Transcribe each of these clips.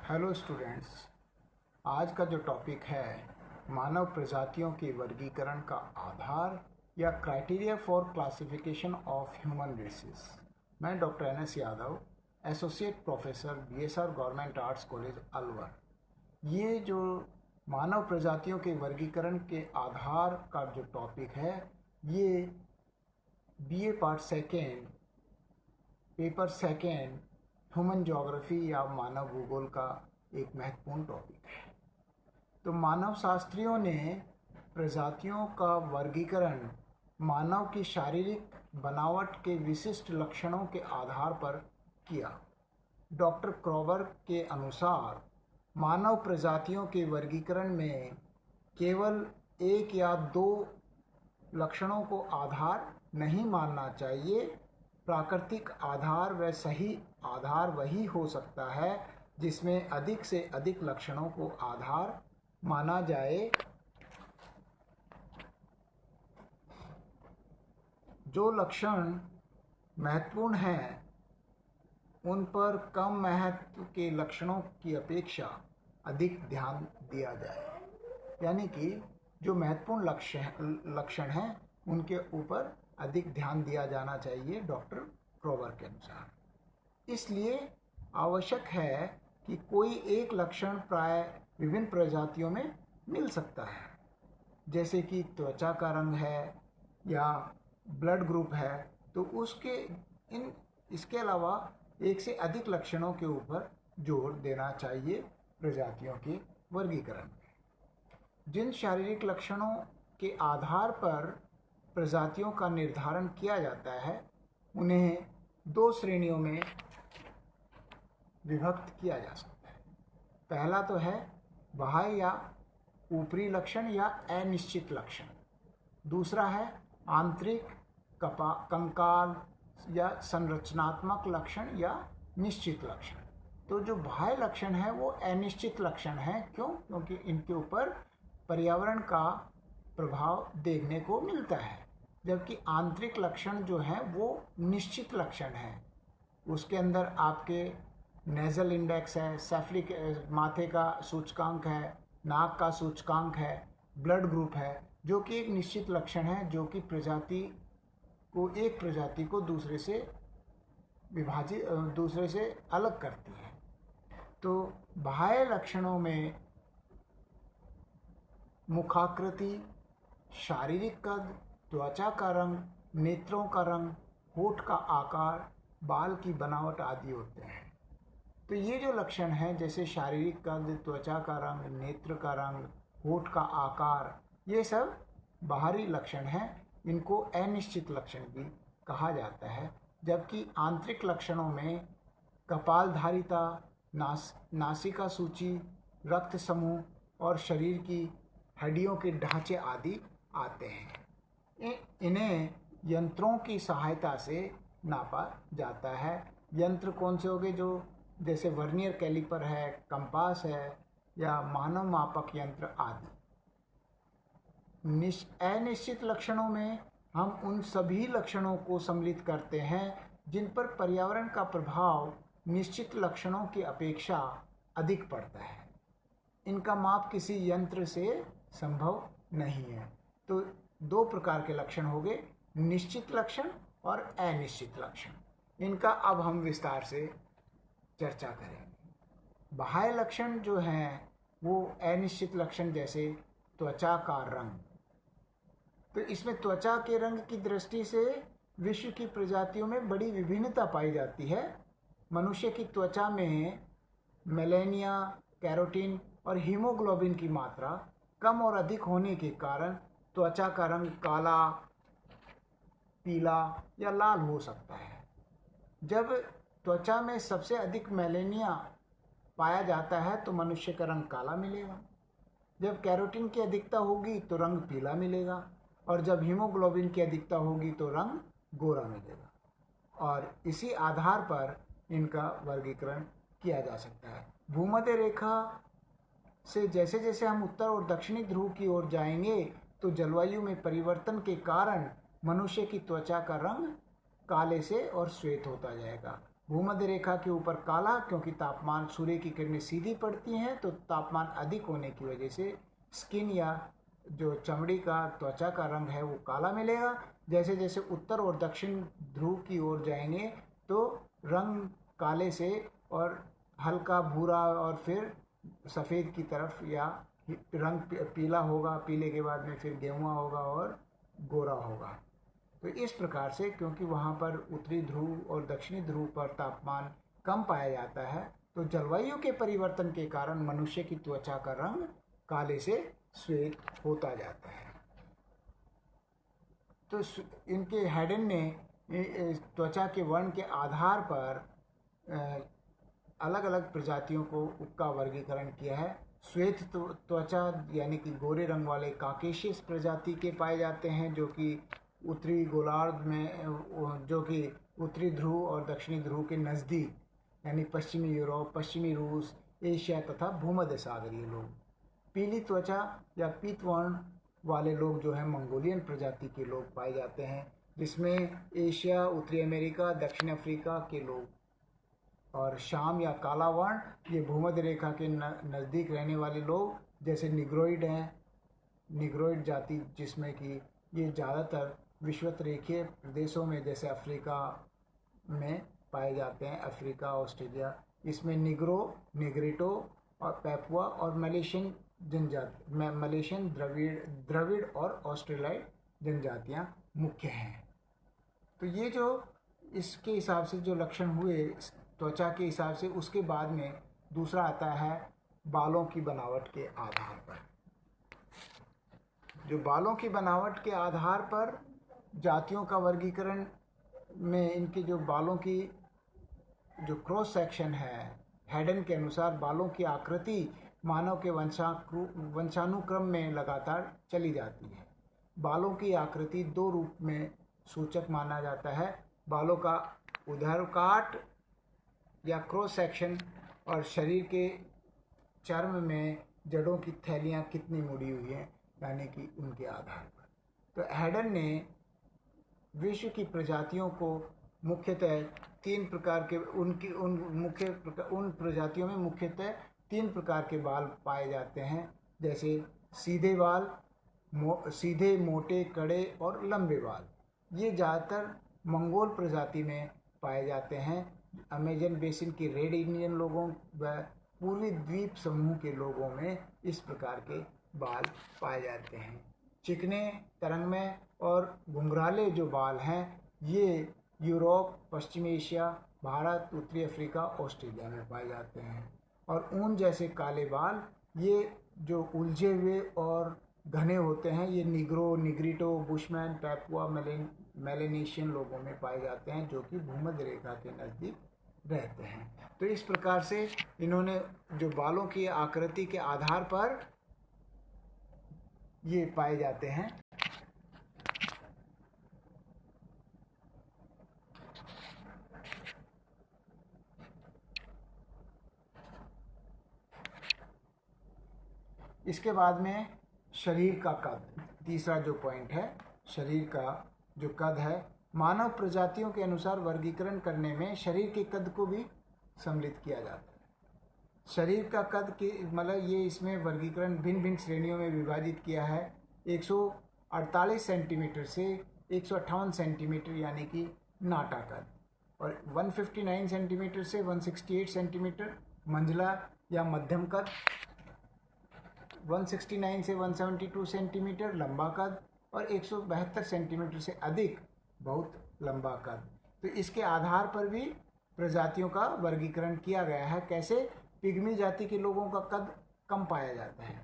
Hello students. आज का जो टॉपिक है मानव प्रजातियों के वर्गीकरण का आधार या criteria for classification of human races. मैं doctor N S. Yadav, associate professor BSR government arts college Alwar. ये जो मानव प्रजातियों के वर्गीकरण के आधार का जो टॉपिक है, ये BA part second paper second human geography या मानव भूगोल का एक महत्वपूर्ण टॉपिक है। तो मानव शास्त्रियों ने प्रजातियों का वर्गीकरण मानव की शारीरिक बनावट के विशिष्ट लक्षणों के आधार पर किया। डॉक्टर क्रॉबर के अनुसार मानव प्रजातियों के वर्गीकरण में केवल एक या दो लक्षणों को आधार नहीं मानना चाहिए। प्राकृतिक आधार व सही आधार वही हो सकता है जिसमें अधिक से अधिक लक्षणों को आधार माना जाए। जो लक्षण महत्वपूर्ण हैं उन पर कम महत्व के लक्षणों की अपेक्षा अधिक ध्यान दिया जाए, यानी कि जो महत्वपूर्ण लक्षण हैं उनके ऊपर अधिक ध्यान दिया जाना चाहिए डॉक्टर क्रॉबर के अनुसार। इसलिए आवश्यक है कि कोई एक लक्षण प्राय विभिन्न प्रजातियों में मिल सकता है, जैसे कि त्वचा का रंग है या ब्लड ग्रुप है, तो इसके अलावा एक से अधिक लक्षणों के ऊपर जोर देना चाहिए प्रजातियों के वर्गीकरण में। जिन शारीरिक लक्षणों के आधार पर प्रजातियों का निर्धारण किया जाता है उन्हें दो श्रेणियों में विभक्त किया जा सकता है। पहला तो है बाह्य या ऊपरी लक्षण या अनिश्चित लक्षण। दूसरा है आंतरिक कंकाल या संरचनात्मक लक्षण या निश्चित लक्षण। तो जो बाह्य लक्षण है वो अनिश्चित लक्षण है। क्योंकि इनके ऊपर पर्यावरण का प्रभाव देखने को मिलता है, जबकि आंतरिक लक्षण जो है वो निश्चित लक्षण है। उसके अंदर आपके नेजल इंडेक्स है, सेफलिक माथे का सूचकांक है, नाक का सूचकांक है, ब्लड ग्रुप है, जो कि एक निश्चित लक्षण है जो कि एक प्रजाति को दूसरे से अलग करती है। तो बाह्य लक्षणों में मुखाकृति, शारीरिक कद, त्वचा का रंग, नेत्रों का रंग, होठ का आकार, बाल की बनावट आदि होते हैं। तो ये जो लक्षण हैं, जैसे शारीरिक कद, त्वचा का रंग, नेत्र का रंग, होठ का आकार, ये सब बाहरी लक्षण हैं। इनको अनिश्चित लक्षण भी कहा जाता है। जबकि आंतरिक लक्षणों में कपालधारिता, नासिका सूची, रक्त समूह और शरीर की हड्डियों के ढांचे आदि आते हैं। इन्हें यंत्रों की सहायता से नापा जाता है। यंत्र कौन से हो गए? जो जैसे वर्नियर कैलिपर है, कंपास है या मानव मापक यंत्र आदि। अनिश्चित लक्षणों में हम उन सभी लक्षणों को सम्मिलित करते हैं जिन पर पर्यावरण का प्रभाव निश्चित लक्षणों की अपेक्षा अधिक पड़ता है। इनका माप किसी यंत्र से संभव नहीं है। तो दो प्रकार के लक्षण हो गए, निश्चित लक्षण और अनिश्चित लक्षण। इनका अब हम विस्तार से चर्चा करेंगे। बाह्य लक्षण जो हैं वो अनिश्चित लक्षण, जैसे त्वचा का रंग। तो इसमें त्वचा के रंग की दृष्टि से विश्व की प्रजातियों में बड़ी विभिन्नता पाई जाती है। मनुष्य की त्वचा में मेलेनिया, कैरोटीन और हीमोग्लोबिन की मात्रा कम और अधिक होने के कारण त्वचा का रंग काला, पीला या लाल हो सकता है। जब त्वचा में सबसे अधिक मेलेनिया पाया जाता है तो मनुष्य का रंग काला मिलेगा। जब कैरोटीन की अधिकता होगी तो रंग पीला मिलेगा, और जब हीमोग्लोबिन की अधिकता होगी तो रंग गोरा मिलेगा। और इसी आधार पर इनका वर्गीकरण किया जा सकता है। भूमध्य रेखा से जैसे जैसे हम उत्तर और दक्षिणी ध्रुव की ओर जाएंगे तो जलवायु में परिवर्तन के कारण मनुष्य की त्वचा का रंग काले से और श्वेत होता जाएगा। भूमध्य रेखा के ऊपर काला, क्योंकि तापमान सूर्य की किरणें सीधी पड़ती हैं तो तापमान अधिक होने की वजह से स्किन या जो चमड़ी का त्वचा का रंग है वो काला मिलेगा। जैसे जैसे उत्तर और दक्षिण ध्रुव की ओर जाएंगे तो रंग काले से और हल्का भूरा और फिर सफ़ेद की तरफ या रंग पीला होगा, पीले के बाद में फिर गेहुआ होगा और गोरा होगा। तो इस प्रकार से क्योंकि वहाँ पर उत्तरी ध्रुव और दक्षिणी ध्रुव पर तापमान कम पाया जाता है तो जलवायु के परिवर्तन के कारण मनुष्य की त्वचा का रंग काले से श्वेत होता जाता है। तो इनके हेडन ने त्वचा के वर्ण के आधार पर अलग अलग प्रजातियों का वर्गीकरण किया है। श्वेत त्वचा यानी कि गोरे रंग वाले काकेशियस प्रजाति के पाए जाते हैं, जो कि उत्तरी गोलार्ध में, जो कि उत्तरी ध्रुव और दक्षिणी ध्रुव के नज़दीक यानी पश्चिमी यूरोप, पश्चिमी रूस, एशिया तथा भूमध्य सागरीय लोग। पीली त्वचा या पीत वर्ण वाले लोग जो है मंगोलियन प्रजाति के लोग पाए जाते हैं, जिसमें एशिया, उत्तरी अमेरिका, दक्षिण अफ्रीका के लोग। और शाम या काला वर्ण ये भूमध्य रेखा के नज़दीक रहने वाले लोग, जैसे निग्रोइड हैं, निग्रोइड जाति, जिसमें कि ये ज़्यादातर विषुवत रेखीय प्रदेशों में जैसे अफ्रीका में पाए जाते हैं, अफ्रीका, ऑस्ट्रेलिया। इसमें निग्रो, निग्रिटो और पैपुआ और मलेशियन जनजाति, मलेशियन द्रविड़ और ऑस्ट्रेलियाई जनजातियाँ मुख्य हैं। तो ये जो इसके हिसाब से जो लक्षण हुए त्वचा के हिसाब से, उसके बाद में दूसरा आता है बालों की बनावट के आधार पर। जो बालों की बनावट के आधार पर जातियों का वर्गीकरण में इनके जो बालों की जो क्रॉस सेक्शन है, हेडन के अनुसार बालों की आकृति मानव के वंशानुक्रम में लगातार चली जाती है। बालों की आकृति दो रूप में सूचक माना जाता है, बालों का उदरकाट या क्रॉस सेक्शन और शरीर के चर्म में जड़ों की थैलियाँ कितनी मुड़ी हुई हैं, यानी कि उनके आधार पर। तो हेडन ने विश्व की प्रजातियों को मुख्यतः तीन प्रकार के उन प्रजातियों में मुख्यतः तीन प्रकार के बाल पाए जाते हैं, जैसे सीधे बाल, सीधे, मोटे, कड़े और लंबे बाल। ये ज़्यादातर मंगोल प्रजाति में पाए जाते हैं। अमेजन बेसिन के रेड इंडियन लोगों व पूर्वी द्वीप समूह के लोगों में इस प्रकार के बाल पाए जाते हैं। चिकने, तरंगमय और घुंघराले जो बाल हैं ये यूरोप, पश्चिमी एशिया, भारत, उत्तरी अफ्रीका, ऑस्ट्रेलिया में पाए जाते हैं। और ऊन जैसे काले बाल ये जो उलझे हुए और घने होते हैं ये निग्रो, निग्रिटो, बुशमैन, पैपुआ, मेलेनेशियन लोगों में पाए जाते हैं, जो कि भूमध्य रेखा के नज़दीक रहते हैं। तो इस प्रकार से इन्होंने जो बालों की आकृति के आधार पर ये पाए जाते हैं। इसके बाद में शरीर का कद, तीसरा जो पॉइंट है, शरीर का जो कद है, मानव प्रजातियों के अनुसार वर्गीकरण करने में शरीर के कद को भी सम्मिलित किया जाता है। शरीर का कद के मतलब ये इसमें वर्गीकरण भिन्न भिन्न श्रेणियों में विभाजित किया है। 148 सेंटीमीटर से 158 सेंटीमीटर यानी कि नाटा कद, और 159 सेंटीमीटर से 168 सेंटीमीटर मंझला या मध्यम कद, 169 से 172 सेंटीमीटर लंबा कद और 172 सेंटीमीटर से अधिक बहुत लंबा कद। तो इसके आधार पर भी प्रजातियों का वर्गीकरण किया गया है। कैसे? पिग्मी जाति के लोगों का कद कम पाया जाता है,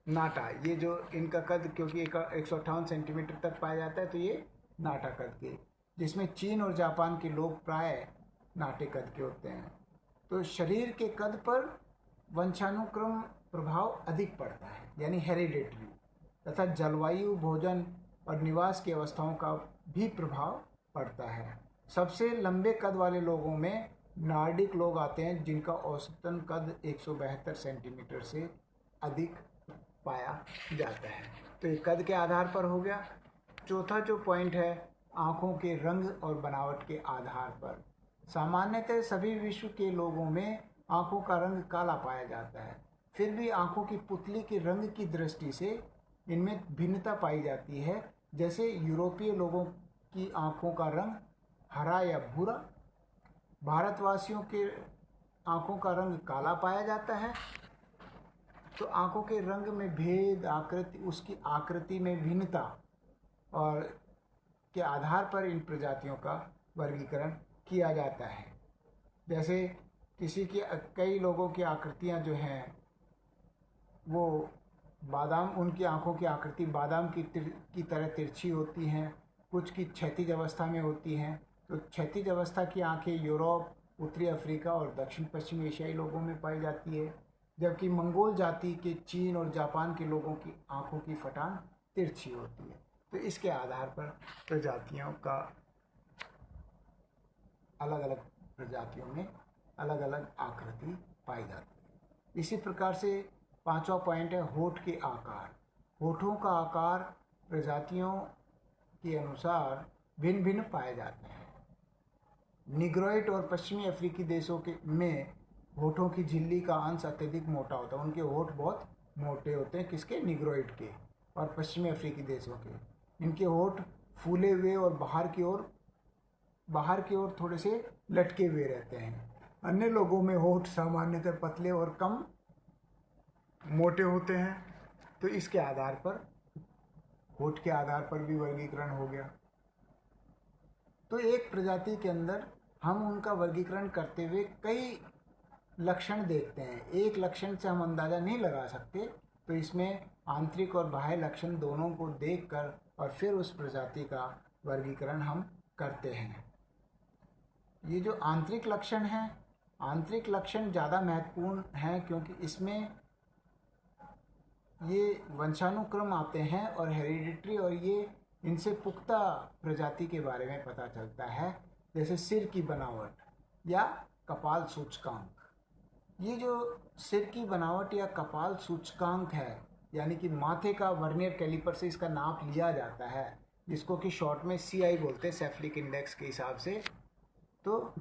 नाटा, ये जो इनका कद क्योंकि 158 सेंटीमीटर तक पाया जाता है तो ये नाटा कद के, जिसमें चीन और जापान के लोग प्राय नाटे कद के होते हैं। तो शरीर के कद पर वंशानुक्रम प्रभाव अधिक पड़ता है, यानी हेरिडेटरी, तथा जलवायु, भोजन और निवास की अवस्थाओं का भी प्रभाव पड़ता है। सबसे लंबे कद वाले लोगों में नॉर्डिक लोग आते हैं, जिनका औसतन कद 172 सेंटीमीटर से अधिक पाया जाता है। तो ये कद के आधार पर हो गया। चौथा जो पॉइंट है, आँखों के रंग और बनावट के आधार पर। सामान्यतः सभी विश्व के लोगों में आंखों का रंग काला पाया जाता है। फिर भी आंखों की पुतली के रंग की दृष्टि से इनमें भिन्नता पाई जाती है। जैसे यूरोपीय लोगों की आंखों का रंग हरा या भूरा, भारतवासियों के आंखों का रंग काला पाया जाता है। तो आंखों के रंग में भेद, आकृति, उसकी आकृति में भिन्नता और के आधार पर इन प्रजातियों का वर्गीकरण किया जाता है। जैसे कई लोगों की आकृतियां जो हैं वो बादाम, उनकी आंखों की आकृति बादाम की तरह तिरछी होती हैं, कुछ की क्षैतिज अवस्था में होती हैं। तो क्षैतिज अवस्था की आंखें यूरोप, उत्तरी अफ्रीका और दक्षिण पश्चिम एशियाई लोगों में पाई जाती है, जबकि मंगोल जाति के चीन और जापान के लोगों की आंखों की फटान तिरछी होती है। तो इसके आधार पर प्रजातियों का अलग अलग प्रजातियों में अलग अलग आकृति पाई जाती है। इसी प्रकार से 5वां पॉइंट है होठ के आकार। होठों का आकार प्रजातियों के अनुसार भिन्न भिन्न पाए जाते हैं। निग्रोइड और पश्चिमी अफ्रीकी देशों के में होठों की झिल्ली का अंश अत्यधिक मोटा होता है। उनके होठ बहुत मोटे होते हैं, किसके? निग्रोइड के और पश्चिमी अफ्रीकी देशों के। इनके होठ फूले हुए और बाहर की ओर थोड़े से लटके हुए रहते हैं। अन्य लोगों में होठ सामान्यतः पतले और कम मोटे होते हैं। तो इसके आधार पर होठ के आधार पर भी वर्गीकरण हो गया। तो एक प्रजाति के अंदर हम उनका वर्गीकरण करते हुए कई लक्षण देखते हैं। एक लक्षण से हम अंदाजा नहीं लगा सकते, तो इसमें आंतरिक और बाह्य लक्षण दोनों को देखकर और फिर उस प्रजाति का वर्गीकरण हम करते हैं। ये जो आंतरिक लक्षण हैं, आंतरिक लक्षण ज़्यादा महत्वपूर्ण हैं, क्योंकि इसमें ये वंशानुक्रम आते हैं और हेरिडिटरी, और ये इनसे पुख्ता प्रजाति के बारे में पता चलता है। जैसे सिर की बनावट या कपाल सूचकांक। ये जो सिर की बनावट या कपाल सूचकांक है, यानी कि माथे का वर्नियर कैलिपर से इसका नाप लिया जाता है, जिसको कि शॉर्ट में CI बोलते हैं, सेफलिक इंडेक्स के हिसाब से। तो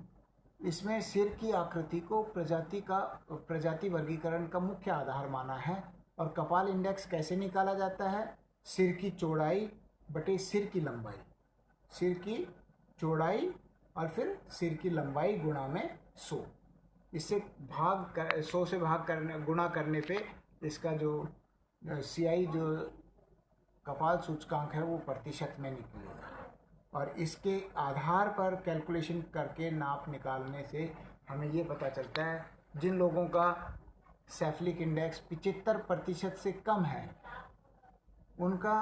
इसमें सिर की आकृति को प्रजाति वर्गीकरण का मुख्य आधार माना है। और कपाल इंडेक्स कैसे निकाला जाता है? सिर की चौड़ाई बटे सिर की लंबाई, सिर की चौड़ाई और फिर सिर की लंबाई गुणा में 100। इससे 100 से गुणा करने पे इसका जो CI जो कपाल सूचकांक है वो प्रतिशत में निकलेगा। और इसके आधार पर कैलकुलेशन करके नाप निकालने से हमें ये पता चलता है जिन लोगों का सेफलिक इंडेक्स 75% से कम है उनका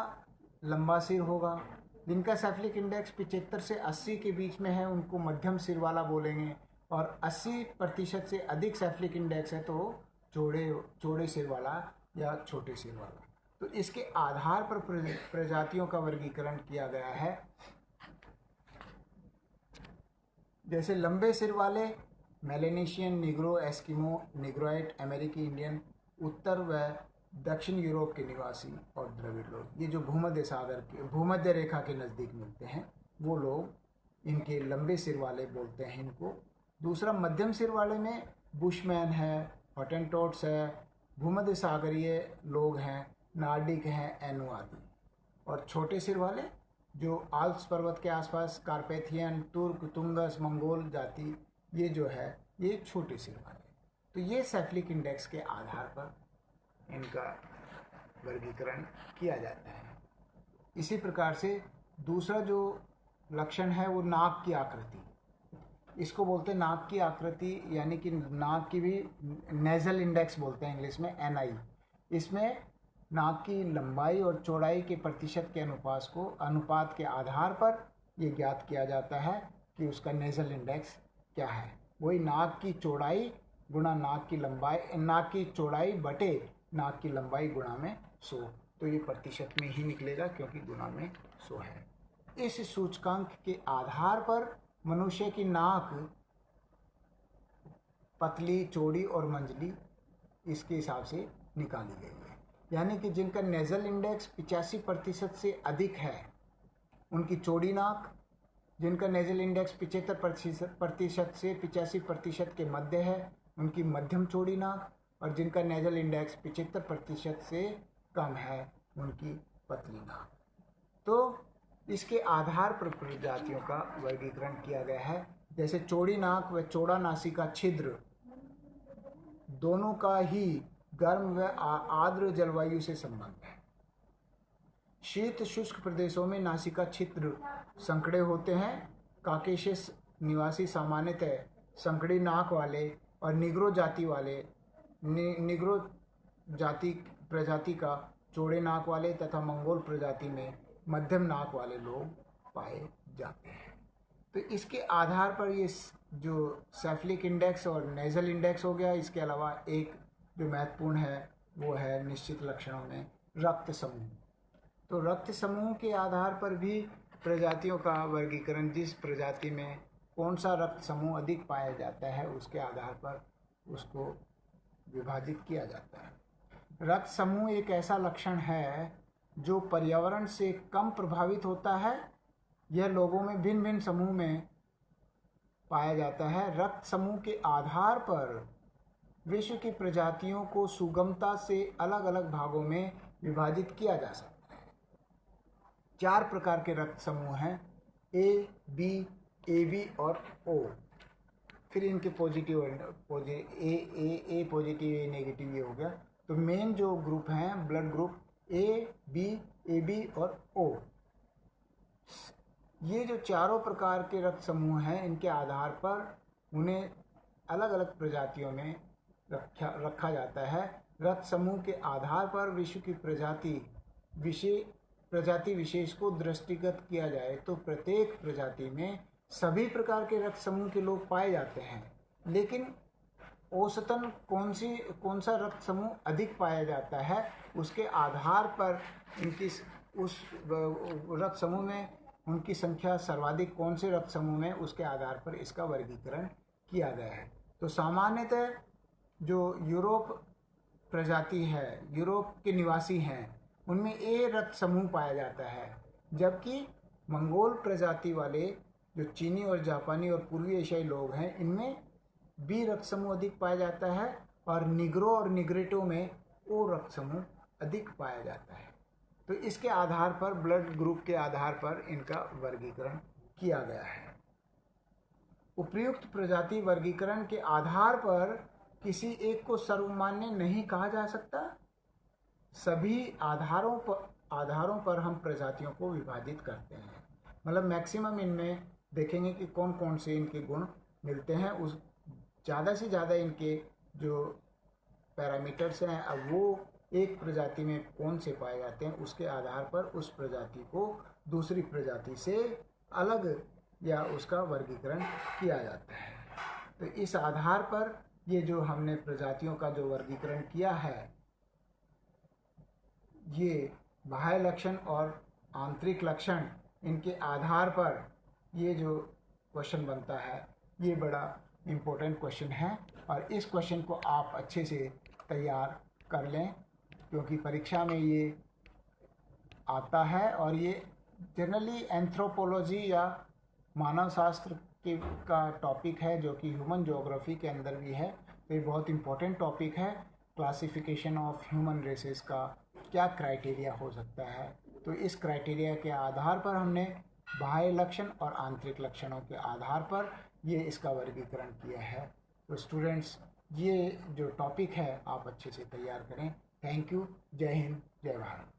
लंबा सिर होगा। जिनका सेफलिक इंडेक्स 75 से 80 के बीच में है उनको मध्यम सिर वाला बोलेंगे, और 80% से अधिक सेफलिक इंडेक्स है तो चौड़े सिर वाला या छोटे सिर वाला। तो इसके आधार पर प्रजातियों का वर्गीकरण किया गया है। जैसे लंबे सिर वाले मेलेनेशियन, निग्रो, एस्किमो, निग्रोइड, अमेरिकी इंडियन, उत्तर व दक्षिण यूरोप के निवासी और द्रविड़ लोग, ये जो भूमध्य रेखा के नज़दीक मिलते हैं वो लोग इनके लंबे सिर वाले बोलते हैं इनको। दूसरा मध्यम सिर वाले में बुशमैन है, हॉटेंटोट्स है, भूमध्य सागरीय लोग हैं, नार्डिक हैं, एनु आदि। और छोटे सिर वाले जो आल्प्स पर्वत के आसपास कार्पेथियन, तुर्क, तुंगस, मंगोल जाति, ये जो है ये छोटे सिर वाले। तो ये सेफलिक इंडेक्स के आधार पर इनका वर्गीकरण किया जाता है। इसी प्रकार से दूसरा जो लक्षण है वो नाक की आकृति। इसको बोलते हैं नाक की आकृति, यानी कि नाक की भी नेजल इंडेक्स बोलते हैं इंग्लिश में, NI। इसमें नाक की लंबाई और चौड़ाई के प्रतिशत के अनुपात के आधार पर ये ज्ञात किया जाता है कि उसका नेजल इंडेक्स क्या है। वही नाक की चौड़ाई गुणा नाक की चौड़ाई बटे नाक की लंबाई गुणा में 100। तो ये प्रतिशत में ही निकलेगा क्योंकि गुणा में 100 है। इस सूचकांक के आधार पर मनुष्य की नाक पतली, चौड़ी और मंझली इसके हिसाब से निकाली गई है। यानी कि जिनका नेजल इंडेक्स 85% से अधिक है उनकी चौड़ी नाक, जिनका नेजल इंडेक्स 75% से 85% के मध्य है उनकी मध्यम चौड़ी नाक, और जिनका नेजल इंडेक्स 75% से कम है उनकी पतली नाक। तो इसके आधार पर प्रजातियों का वर्गीकरण किया गया है। जैसे चौड़ी नाक व चौड़ा नासिका छिद्र दोनों का ही गर्म व आर्द्र जलवायु से संबंध है। शीत शुष्क प्रदेशों में नासिका छिद्र संकड़े होते हैं। काकेशस निवासी सामान्यतः संकड़ी नाक वाले और निग्रो जाति प्रजाति का चौड़े नाक वाले तथा मंगोल प्रजाति में मध्यम नाक वाले लोग पाए जाते हैं। तो इसके आधार पर ये जो सेफलिक इंडेक्स और नेजल इंडेक्स हो गया, इसके अलावा एक जो महत्वपूर्ण है वो है निश्चित लक्षणों में रक्त समूह। तो रक्त समूह के आधार पर भी प्रजातियों का वर्गीकरण, जिस प्रजाति में कौन सा रक्त समूह अधिक पाया जाता है उसके आधार पर उसको विभाजित किया जाता है। रक्त समूह एक ऐसा लक्षण है जो पर्यावरण से कम प्रभावित होता है। यह लोगों में भिन्न भिन्न समूह में पाया जाता है। रक्त समूह के आधार पर विश्व की प्रजातियों को सुगमता से अलग अलग भागों में विभाजित किया जा सकता है। 4 प्रकार के रक्त समूह हैं, ए, बी, ए बी और ओ। फिर इनके पॉजिटिव ए पॉजिटिव ए नेगेटिव ये हो गया। तो मेन जो ग्रुप हैं ब्लड ग्रुप ए बी और ओ, ये जो चारों प्रकार के रक्त समूह हैं इनके आधार पर उन्हें अलग अलग प्रजातियों में रखा जाता है। रक्त समूह के आधार पर विश्व की प्रजाति विशेष को दृष्टिगत किया जाए तो प्रत्येक प्रजाति में सभी प्रकार के रक्त समूह के लोग पाए जाते हैं, लेकिन औसतन कौन सा रक्त समूह अधिक पाया जाता है उसके आधार पर इनकी उस रक्त समूह में उनकी संख्या सर्वाधिक कौन से रक्त समूह में उसके आधार पर इसका वर्गीकरण किया गया है। तो सामान्यतः जो यूरोप प्रजाति है, यूरोप के निवासी हैं, उनमें ए रक्त समूह पाया जाता है, जबकि मंगोल प्रजाति वाले जो चीनी और जापानी और पूर्वी एशियाई लोग हैं इनमें बी रक्त समूह अधिक पाया जाता है, और निग्रो और निग्रेटो में ओ रक्त समूह अधिक पाया जाता है। तो इसके आधार पर ब्लड ग्रुप के आधार पर इनका वर्गीकरण किया गया है। उपर्युक्त प्रजाति वर्गीकरण के आधार पर किसी एक को सर्वमान्य नहीं कहा जा सकता। सभी आधारों पर हम प्रजातियों को विभाजित करते हैं। मतलब मैक्सिमम इनमें देखेंगे कि कौन कौन से इनके गुण मिलते हैं, उस ज़्यादा से ज़्यादा इनके जो पैरामीटर्स हैं अब वो एक प्रजाति में कौन से पाए जाते हैं उसके आधार पर उस प्रजाति को दूसरी प्रजाति से अलग या उसका वर्गीकरण किया जाता है। तो इस आधार पर ये जो हमने प्रजातियों का जो वर्गीकरण किया है, ये बाह्य लक्षण और आंतरिक लक्षण, इनके आधार पर ये जो क्वेश्चन बनता है ये बड़ा इम्पोर्टेंट क्वेश्चन है, और इस क्वेश्चन को आप अच्छे से तैयार कर लें क्योंकि परीक्षा में ये आता है। और ये जनरली एंथ्रोपोलॉजी या मानव शास्त्र का टॉपिक है जो कि ह्यूमन ज्योग्राफी के अंदर भी है। तो ये बहुत इम्पोर्टेंट टॉपिक है। क्लासिफिकेशन ऑफ ह्यूमन रेसेस का क्या क्राइटेरिया हो सकता है, तो इस क्राइटेरिया के आधार पर हमने बाह्य लक्षण और आंतरिक लक्षणों के आधार पर ये इसका वर्गीकरण किया है। तो स्टूडेंट्स ये जो टॉपिक है आप अच्छे से तैयार करें। Thank you. जय हिंद, जय भारत।